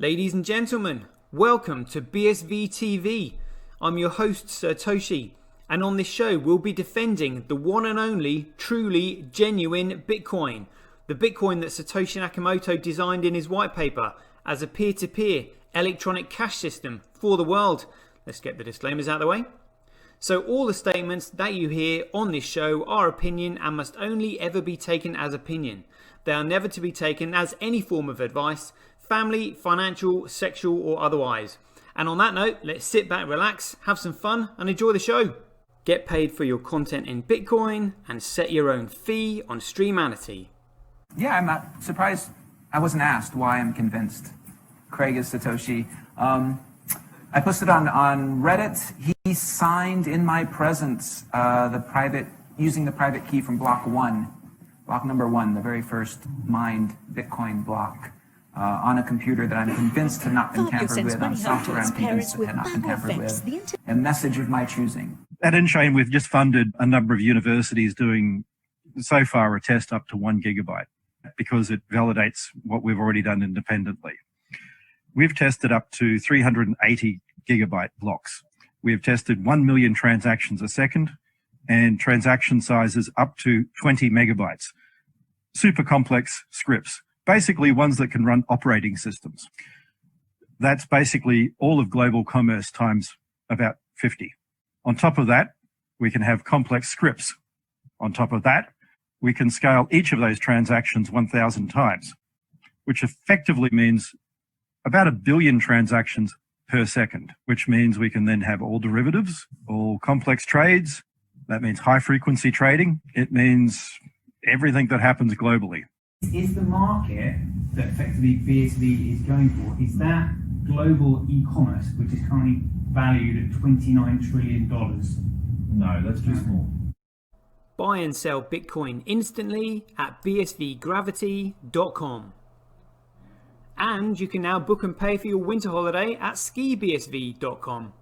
Ladies and gentlemen, welcome to BSV TV. I'm your host Satoshi, and on this show we'll be defending the one and only, truly genuine Bitcoin. The Bitcoin that Satoshi Nakamoto designed in his white paper as a peer-to-peer electronic cash system for the world. Let's get the disclaimers out of the way. So all the statements that you hear on this show are opinion and must only ever be taken as opinion. They are never to be taken as any form of advice, family, financial, sexual or otherwise. And on that note, let's sit back, relax, have some fun and enjoy the show. Get paid for your content in Bitcoin and set your own fee on Streamanity. Yeah, I'm not surprised I wasn't asked why I'm convinced Craig is Satoshi. I posted on Reddit. He signed in my presence using the private key from block number one, the very first mined Bitcoin block. On a computer that I'm convinced had not been tampered with, on software I'm convinced that had not been tampered with, a message of my choosing. At InChain, we've just funded a number of universities doing, so far, a test up to 1 gigabyte because it validates what we've already done independently. We've tested up to 380 gigabyte blocks. We've tested 1 million transactions a second and transaction sizes up to 20 megabytes. Super complex scripts. Basically ones that can run operating systems. That's basically all of global commerce times about 50. On top of that, we can have complex scripts. On top of that, we can scale each of those transactions 1,000 times, which effectively means about 1 billion transactions per second, which means we can then have all derivatives, all complex trades. That means high frequency trading. It means everything that happens globally. Is the market that effectively BSV is going for, is that global e-commerce, which is currently valued at $29 trillion? No, that's too small. Buy and sell Bitcoin instantly at bsvgravity.com. And you can now book and pay for your winter holiday at skibsv.com.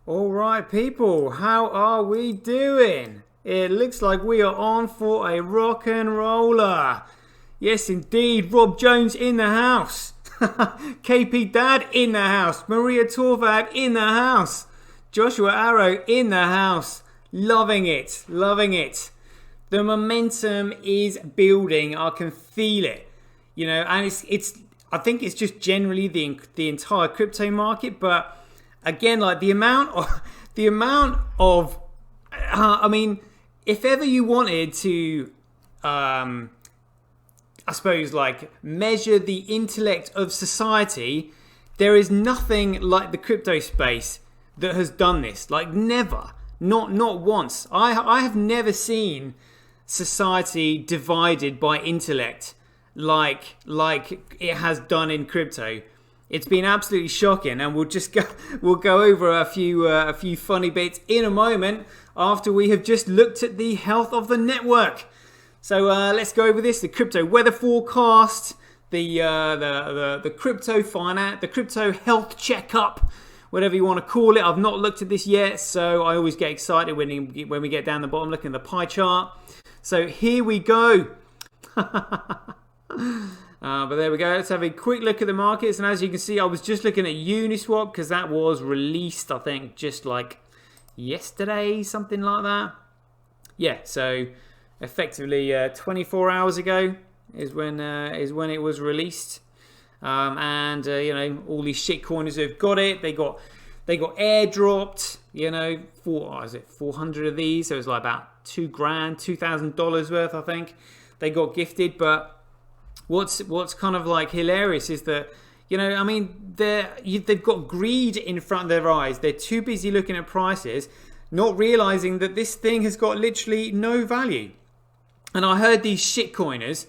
Alright people, how are we doing? It looks like we are on for a rock and roller. Yes, indeed. Rob Jones in the house. KP Dad in the house. Maria Torvad in the house. Joshua Arrow in the house. Loving it. Loving it. The momentum is building. I can feel it. You know, and it's. I think it's just generally the entire crypto market. But again, like the amount of. I mean. If ever you wanted to, I suppose, like measure the intellect of society, there is nothing like the crypto space that has done this. Like never, not once. I have never seen society divided by intellect like it has done in crypto. It's been absolutely shocking, and we'll go over a few funny bits in a moment after we have just looked at the health of the network. So let's go over this: the crypto weather forecast, the crypto finance, the crypto health checkup, whatever you want to call it. I've not looked at this yet, so I always get excited when we get down the bottom looking at the pie chart. So here we go. But there we go. Let's have a quick look at the markets. And as you can see, I was just looking at Uniswap because that was released, I think, just like yesterday, something like that. Yeah, so effectively 24 hours ago is when it was released. And you know, all these shitcoiners have got it. They got airdropped. You know, 400 of these. So it was like about $2,000, $2,000 worth, I think. They got gifted, but. What's kind of like hilarious is that, you know, I mean, they've got greed in front of their eyes. They're too busy looking at prices, not realizing that this thing has got literally no value. And I heard these shitcoiners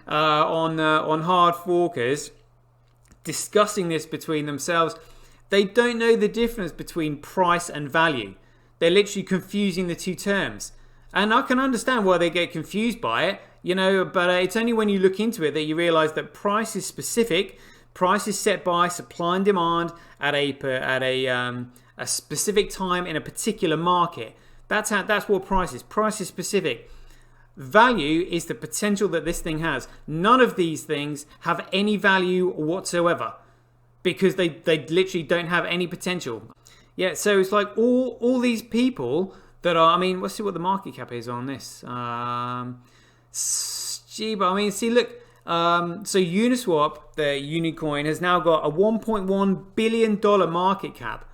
on hard forkers discussing this between themselves. They don't know the difference between price and value. They're literally confusing the two terms. And I can understand why they get confused by it, you know, but it's only when you look into it that you realize that price is specific. Price is set by supply and demand at a specific time in a particular market. That's what price is. Price is specific. Value is the potential that this thing has. None of these things have any value whatsoever because they literally don't have any potential. Yeah, so it's like all these people that are, I mean, let's see what the market cap is on this. Gee, but I mean, see, look, so Uniswap, the Unicoin, has now got a $1.1 billion market cap.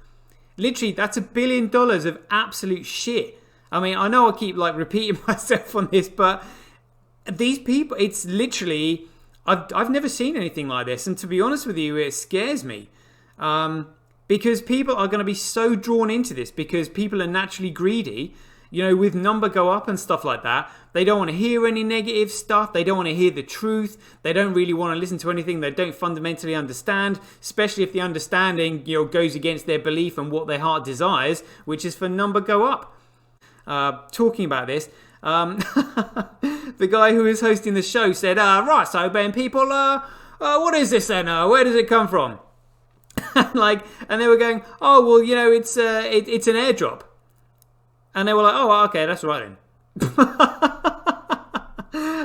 Literally, that's $1 billion of absolute shit. I mean, I know I keep like repeating myself on this, but these people, it's literally, I've never seen anything like this. And to be honest with you, it scares me. Because people are going to be so drawn into this because people are naturally greedy. You know, with number go up and stuff like that, they don't want to hear any negative stuff. They don't want to hear the truth. They don't really want to listen to anything they don't fundamentally understand, especially if the understanding, you know, goes against their belief and what their heart desires, which is for number go up. Talking about this, the guy who is hosting the show said, right, so Ben, people, what is this then? Where does it come from? And they were going, oh, well, you know, it's an airdrop. And they were like, oh, okay, that's right then.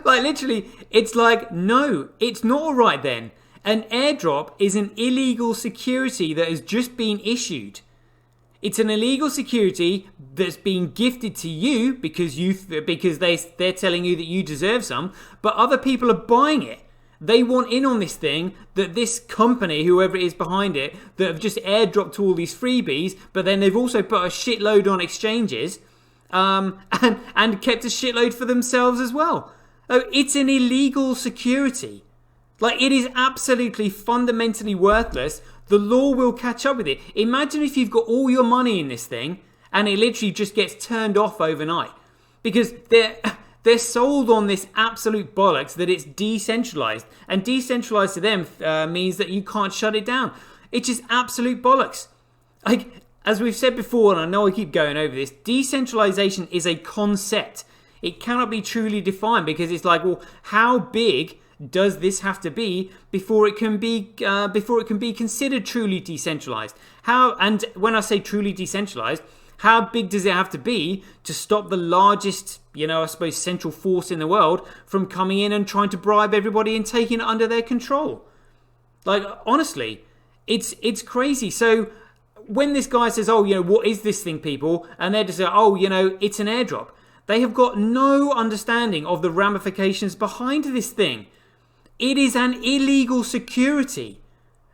Like, literally, it's like, no, it's not all right then. An airdrop is an illegal security that has just been issued. It's an illegal security that's been gifted to you because they're telling you that you deserve some, but other people are buying it. They want in on this thing that this company, whoever it is behind it, that have just airdropped all these freebies, but then they've also put a shitload on exchanges and kept a shitload for themselves as well. It's an illegal security. Like, it is absolutely fundamentally worthless. The law will catch up with it. Imagine if you've got all your money in this thing and it literally just gets turned off overnight. Because they're sold on this absolute bollocks that it's decentralized. And decentralized to them means that you can't shut it down. It's just absolute bollocks. Like, as we've said before, and I know I keep going over this, decentralization is a concept. It cannot be truly defined because it's like, well, how big does this have to be before it can be considered truly decentralized? And when I say truly decentralized, how big does it have to be to stop the largest, I suppose, central force in the world from coming in and trying to bribe everybody and taking it under their control? Like, honestly, it's crazy. So when this guy says, oh, what is this thing, people? And they're just like, oh, it's an airdrop. They have got no understanding of the ramifications behind this thing. It is an illegal security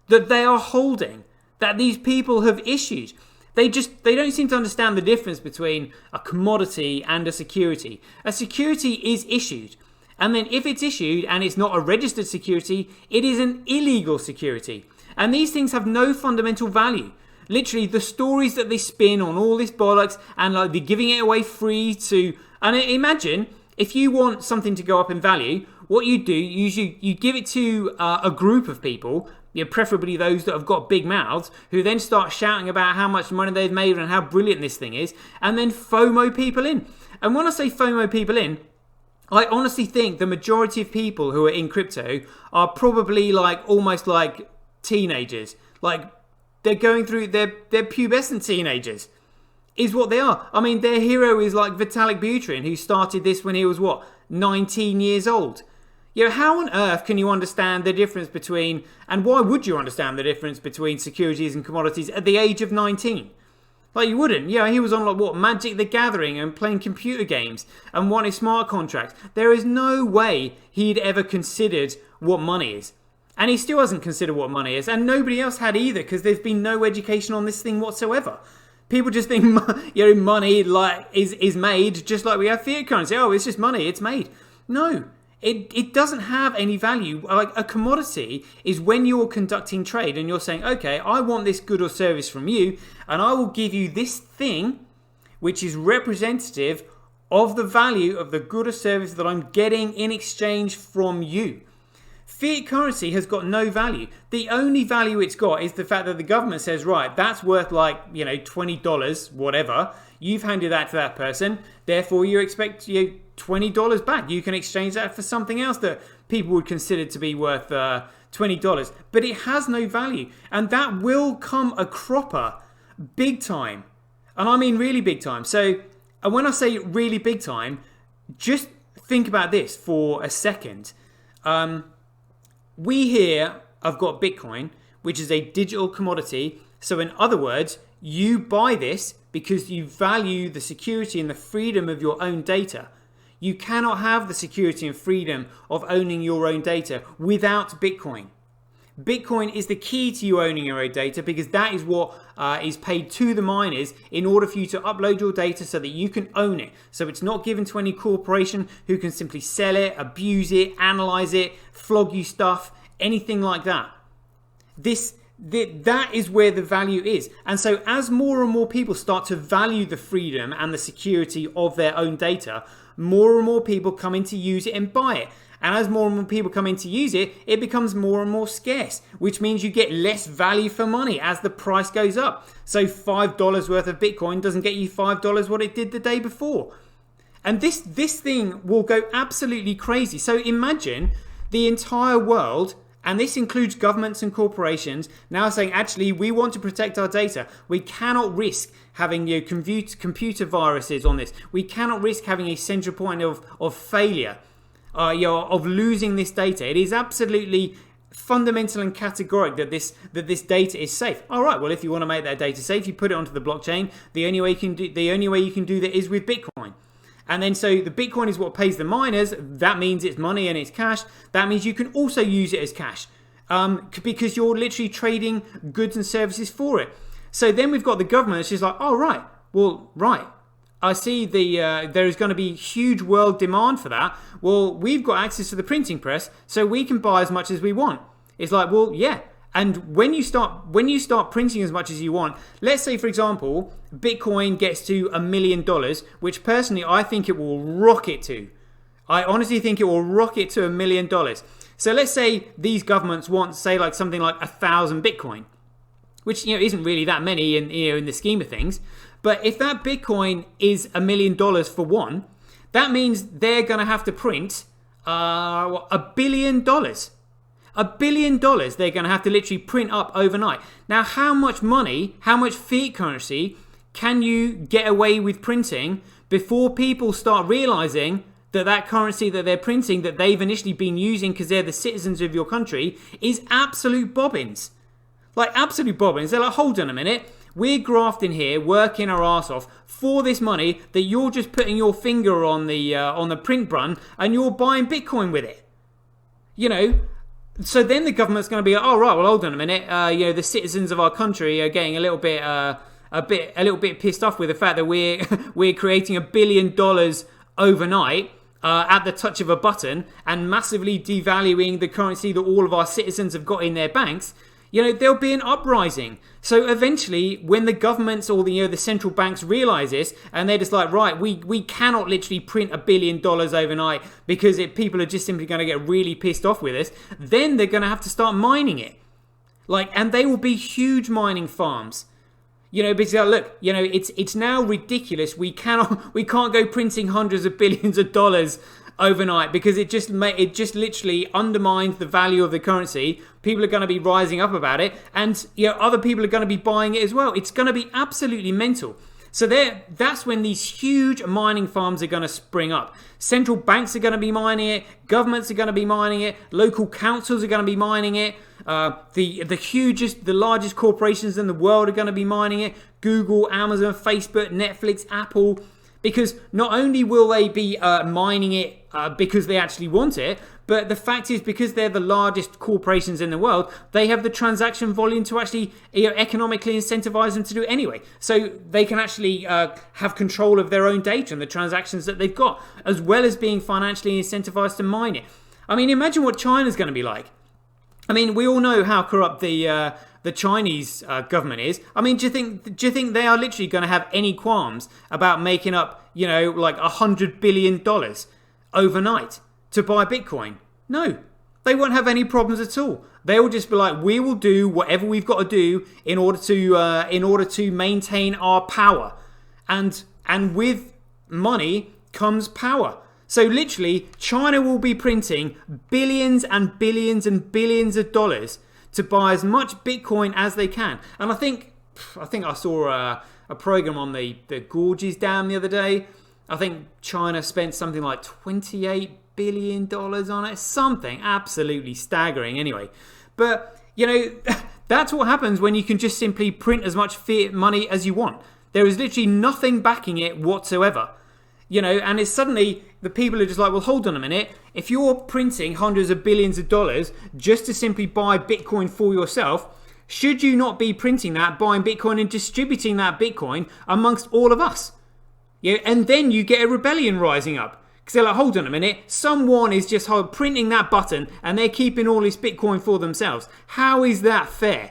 that they are holding, that these people have issued. They don't seem to understand the difference between a commodity and a security. A security is issued. And then if it's issued and it's not a registered security, it is an illegal security. And these things have no fundamental value. Literally, the stories that they spin on all this bollocks and like they're giving it away free to... And imagine, if you want something to go up in value, what you do, you give it to a group of people, preferably those that have got big mouths, who then start shouting about how much money they've made and how brilliant this thing is, and then FOMO people in. And when I say FOMO people in, I honestly think the majority of people who are in crypto are probably almost like teenagers. Like, they're going through, they're pubescent teenagers, is what they are. I mean, their hero is like Vitalik Buterin, who started this when he was, 19 years old. How on earth can you understand the difference between, and why would you understand the difference between securities and commodities at the age of 19? Like, you wouldn't. He was on Magic the Gathering and playing computer games and wanting smart contracts. There is no way he'd ever considered what money is. And he still hasn't considered what money is. And nobody else had either, because there's been no education on this thing whatsoever. People just think, money is made just like we have fiat currency. Oh, it's just money. It's made. No. It doesn't have any value. Like, a commodity is when you're conducting trade and you're saying, okay, I want this good or service from you, and I will give you this thing which is representative of the value of the good or service that I'm getting in exchange from you. Fiat currency has got no value. The only value it's got is the fact that the government says, right, that's worth $20, whatever. You've handed that to that person. Therefore, you expect $20 back. You can exchange that for something else that people would consider to be worth $20. But it has no value. And that will come a cropper big time. And I mean really big time. So, and when I say really big time, just think about this for a second. We here have got Bitcoin, which is a digital commodity. So in other words, you buy this because you value the security and the freedom of your own data. You cannot have the security and freedom of owning your own data without Bitcoin. Bitcoin is the key to you owning your own data, because that is what is paid to the miners in order for you to upload your data so that you can own it. So it's not given to any corporation who can simply sell it, abuse it, analyze it, flog you stuff, anything like that. That is where the value is. And so as more and more people start to value the freedom and the security of their own data, more and more people come in to use it and buy it. And as more and more people come in to use it, it becomes more and more scarce, which means you get less value for money as the price goes up. So $5 worth of Bitcoin doesn't get you $5 what it did the day before. And this thing will go absolutely crazy. So imagine the entire world, and this includes governments and corporations, now saying, actually, we want to protect our data. We cannot risk having computer viruses on this. We cannot risk having a central point of failure. Of losing this data. It is absolutely fundamental and categoric that this data is safe. All right, well, if you want to make that data safe, you put it onto the blockchain. The only way you can do that is with Bitcoin. And then so the Bitcoin is what pays the miners. That means it's money and it's cash. That means you can also use it as cash because you're literally trading goods and services for it. So then we've got the government that's just like, oh, right, well, right. I see there is going to be huge world demand for that. Well, we've got access to the printing press, so we can buy as much as we want. It's like, well, yeah. And when you start printing as much as you want, let's say, for example, Bitcoin gets to $1 million, which personally I think it will rocket to. I honestly think it will rocket to $1 million. So let's say these governments want, say, like something like 1,000 Bitcoin, which isn't really that many in the scheme of things. But if that Bitcoin is $1 million for one, that means they're going to have to print $1 billion. $1 billion they're going to have to literally print up overnight. Now, how much money, how much fiat currency can you get away with printing before people start realizing that currency that they're printing, that they've initially been using because they're the citizens of your country, is absolute bobbins? Like absolute bobbins. They're like, hold on a minute. We're grafting here, working our ass off for this money that you're just putting your finger on the print run and you're buying Bitcoin with it. So then the government's going to be like, oh right, well hold on a minute. The citizens of our country are getting a little bit pissed off with the fact that we're creating $1 billion overnight at the touch of a button and massively devaluing the currency that all of our citizens have got in their banks. There'll be an uprising. So eventually, when the governments or the central banks realize this, and they're just like, right, we cannot literally print $1 billion overnight because people are just simply going to get really pissed off with us, then they're going to have to start mining it. And they will be huge mining farms. Because look, it's now ridiculous. We can't go printing hundreds of billions of dollars overnight because it just literally undermines the value of the currency. People are going to be rising up about it, and other people are going to be buying it as well. It's going to be absolutely mental. So that's when these huge mining farms are going to spring up. Central banks are going to be mining it. Governments are going to be mining it. Local councils are going to be mining it. The largest corporations in the world are going to be mining it. Google, Amazon, Facebook, Netflix, Apple. Because not only will they be mining it because they actually want it, but the fact is, because they're the largest corporations in the world, they have the transaction volume to actually economically incentivize them to do it anyway. So they can actually have control of their own data and the transactions that they've got, as well as being financially incentivized to mine it. I mean, imagine what China's going to be like. I mean, we all know how corrupt the Chinese government is. I mean, do you think they are literally going to have any qualms about making up, like $100 billion overnight to buy Bitcoin? No, they won't have any problems at all. They will just be like, we will do whatever we've got to do in order to maintain our power, and with money comes power. So literally, China will be printing billions and billions and billions of dollars to buy as much Bitcoin as they can. And I think I saw a program on the Gorges Dam the other day, I think China spent something like $28 billion on it. Something absolutely staggering anyway. But, that's what happens when you can just simply print as much fiat money as you want. There is literally nothing backing it whatsoever. And it's suddenly the people are just like, well, hold on a minute. If you're printing hundreds of billions of dollars just to simply buy Bitcoin for yourself, should you not be printing that, buying Bitcoin and distributing that Bitcoin amongst all of us? And then you get a rebellion rising up. Because they're like, hold on a minute, someone is just printing that button and they're keeping all this Bitcoin for themselves. How is that fair?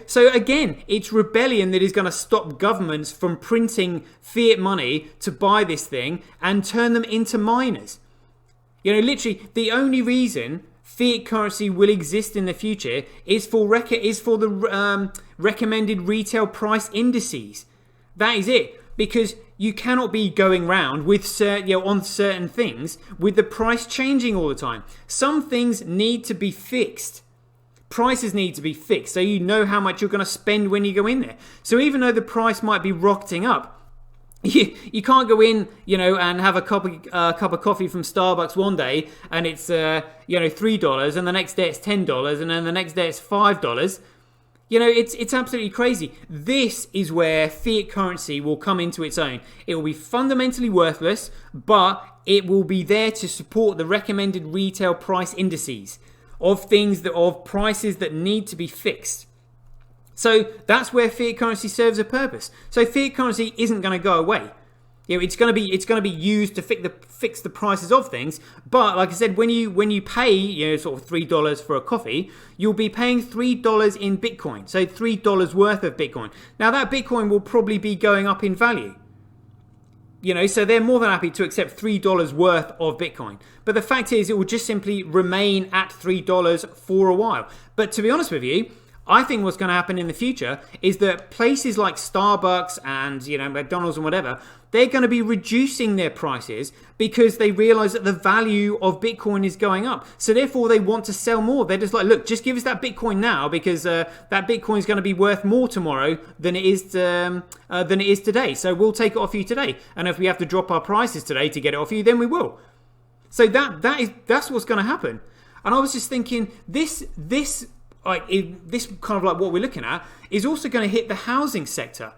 So again, it's rebellion that is going to stop governments from printing fiat money to buy this thing and turn them into miners. Literally, the only reason fiat currency will exist in the future is for the recommended retail price indices. That is it. Because you cannot be going round with on certain things with the price changing all the time. Some things need to be fixed. Prices need to be fixed so you know how much you're going to spend when you go in there. So even though the price might be rocketing up, you can't go in, and have a cup of coffee from Starbucks one day and it's $3, and the next day it's $10, and then the next day it's $5. It's absolutely crazy. This is where fiat currency will come into its own. It will be fundamentally worthless, but it will be there to support the recommended retail price indices of prices that need to be fixed. So that's where fiat currency serves a purpose. So fiat currency isn't going to go away. It's going to be used to fix the prices of things. But like I said, when you pay sort of $3 for a coffee, you'll be paying $3 in Bitcoin. So $3 worth of Bitcoin. Now that Bitcoin will probably be going up in value. So they're more than happy to accept $3 worth of Bitcoin. But the fact is, it will just simply remain at $3 for a while. But to be honest with you, I think what's going to happen in the future is that places like Starbucks and McDonald's and whatever, they're going to be reducing their prices because they realize that the value of Bitcoin is going up. So therefore they want to sell more. They're just like, look, just give us that Bitcoin now because that Bitcoin is going to be worth more tomorrow than it is today. So we'll take it off you today. And if we have to drop our prices today to get it off you, then we will. So that's what's going to happen. And I was just thinking, this kind of like what we're looking at is also going to hit the housing sector,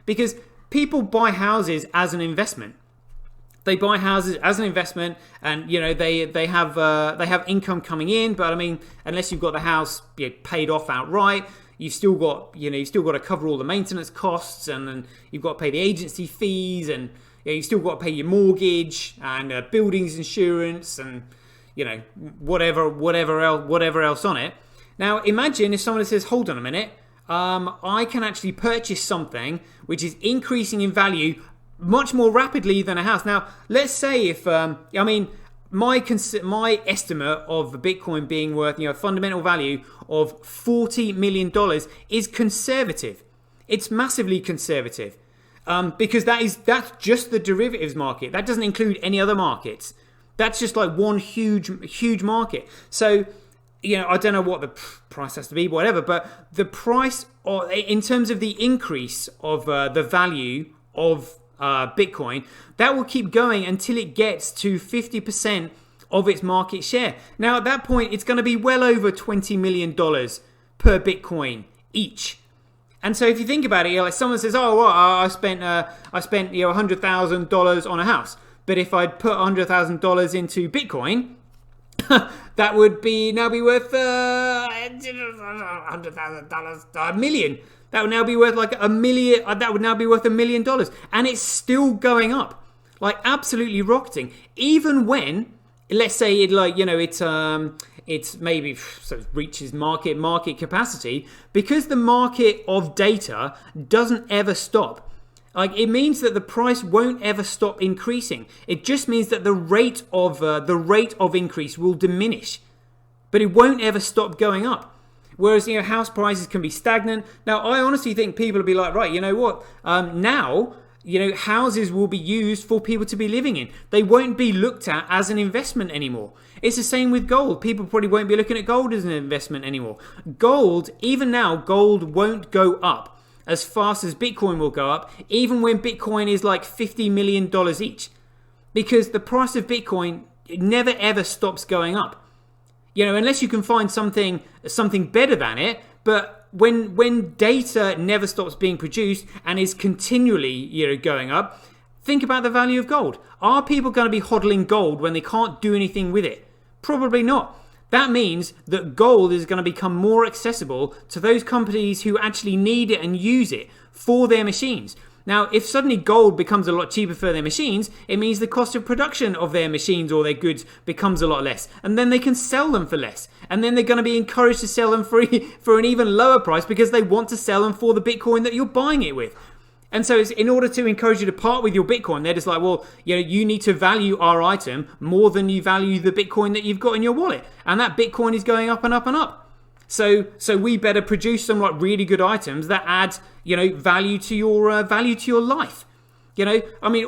because people buy houses as an investment. They buy houses as an investment, and they have income coming in. But I mean, unless you've got the house paid off outright, you've still got to cover all the maintenance costs, and then you've got to pay the agency fees, and you've still got to pay your mortgage and buildings insurance, and whatever else on it. Now, imagine if someone says, hold on a minute, I can actually purchase something which is increasing in value much more rapidly than a house. Now, let's say if, my estimate of the Bitcoin being worth, fundamental value of $40 million is conservative. It's massively conservative because that's just the derivatives market. That doesn't include any other markets. That's just like one huge market. So, I don't know what the price has to be, whatever, but the price, in terms of the increase of the value of Bitcoin, that will keep going until it gets to 50% of its market share. Now, at that point, it's going to be well over $20 million per Bitcoin each. And so if you think about it, like someone says, oh, well, I spent $100,000 on a house. But if I'd put $100,000 into Bitcoin, that would now be worth $100,000, a million. That would now be worth like $1 million. That would now be worth $1 million, and it's still going up, like absolutely rocketing. Even when, let's say it's maybe so it reaches market capacity, because the market of data doesn't ever stop. Like, it means that the price won't ever stop increasing. It just means that the rate of increase will diminish, but it won't ever stop going up. Whereas, house prices can be stagnant. Now, I honestly think people will be like, right, you know what? Now, houses will be used for people to be living in. They won't be looked at as an investment anymore. It's the same with gold. People probably won't be looking at gold as an investment anymore. Gold, even now, gold won't go up. as fast as Bitcoin will go up, even when Bitcoin is like $50 million each. Because the price of Bitcoin never ever stops going up. You know, unless you can find something better than it. But when data never stops being produced and is continually, you know, going up, think about the value of gold. Are people going to be hodling gold when they can't do anything with it? Probably not. That means that gold is going to become more accessible to those companies who actually need it and use it for their machines. Now, if suddenly gold becomes a lot cheaper for their machines, it means the cost of production of their machines or their goods becomes a lot less. And then they can sell them for less. And then they're going to be encouraged to sell them for an even lower price because they want to sell them for the Bitcoin that you're buying it with. And so it's in order to encourage you to part with your Bitcoin, they're just like, well, you know, you need to value our item more than you value the Bitcoin that you've got in your wallet. And that Bitcoin is going up and up and up. So we better produce some like really good items that add, you know, value to your life. You know, I mean,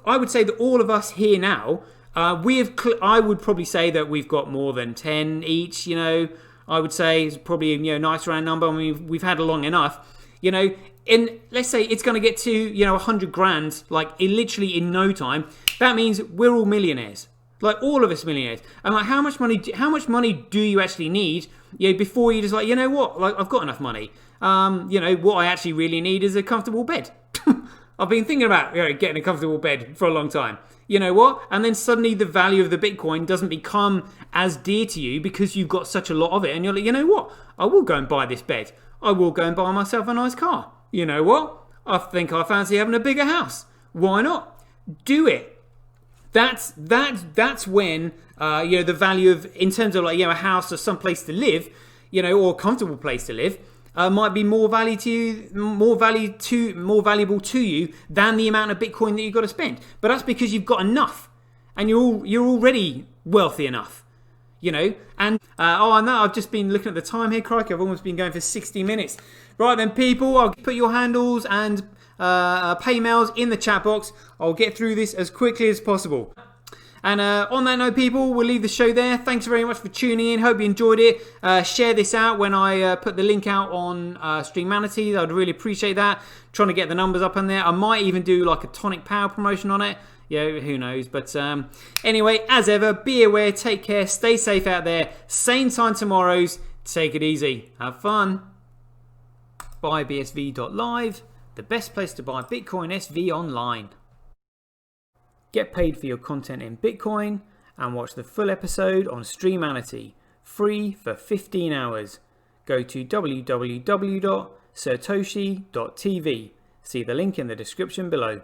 I would say that all of us here now, I would probably say that we've got more than 10 each. You know, I would say it's probably, you know, a nice round number. I mean, we've had long enough. You know, and let's say it's going to get to, you know, 100 grand, like literally in no time. That means we're all millionaires. Like all of us millionaires. And like, how much money do you actually need, you know, before you just like, you know what, like I've got enough money. You know, what I actually really need is a comfortable bed. I've been thinking about, you know, getting a comfortable bed for a long time. You know what? And then suddenly the value of the Bitcoin doesn't become as dear to you because you've got such a lot of it. And you're like, you know what? I will go and buy this bed. I will go and buy myself a nice car. You know what? I think I fancy having a bigger house. Why not? Do it. That's when you know, the value of, in terms of like, you know, a house or some place to live, you know, or a comfortable place to live, might be more valuable to you than the amount of Bitcoin that you've got to spend. But that's because you've got enough, and you're already wealthy enough, you know. And I know I've just been looking at the time here, crikey, I've almost been going for 60 minutes. Right then, people, I'll put your handles and paymails in the chat box. I'll get through this as quickly as possible. And on that note, people, we'll leave the show there. Thanks very much for tuning in. Hope you enjoyed it. Share this out when I put the link out on Streamanity. I'd really appreciate that. Trying to get the numbers up on there. I might even do like a tonic power promotion on it. Yeah, who knows. But anyway, as ever, be aware, take care, stay safe out there. Same time tomorrow's. Take it easy. Have fun. BuyBSV.live, the best place to buy Bitcoin SV online. Get paid for your content in Bitcoin and watch the full episode on Streamanity, free for 15 hours. Go to www.satoshi.tv. See the link in the description below.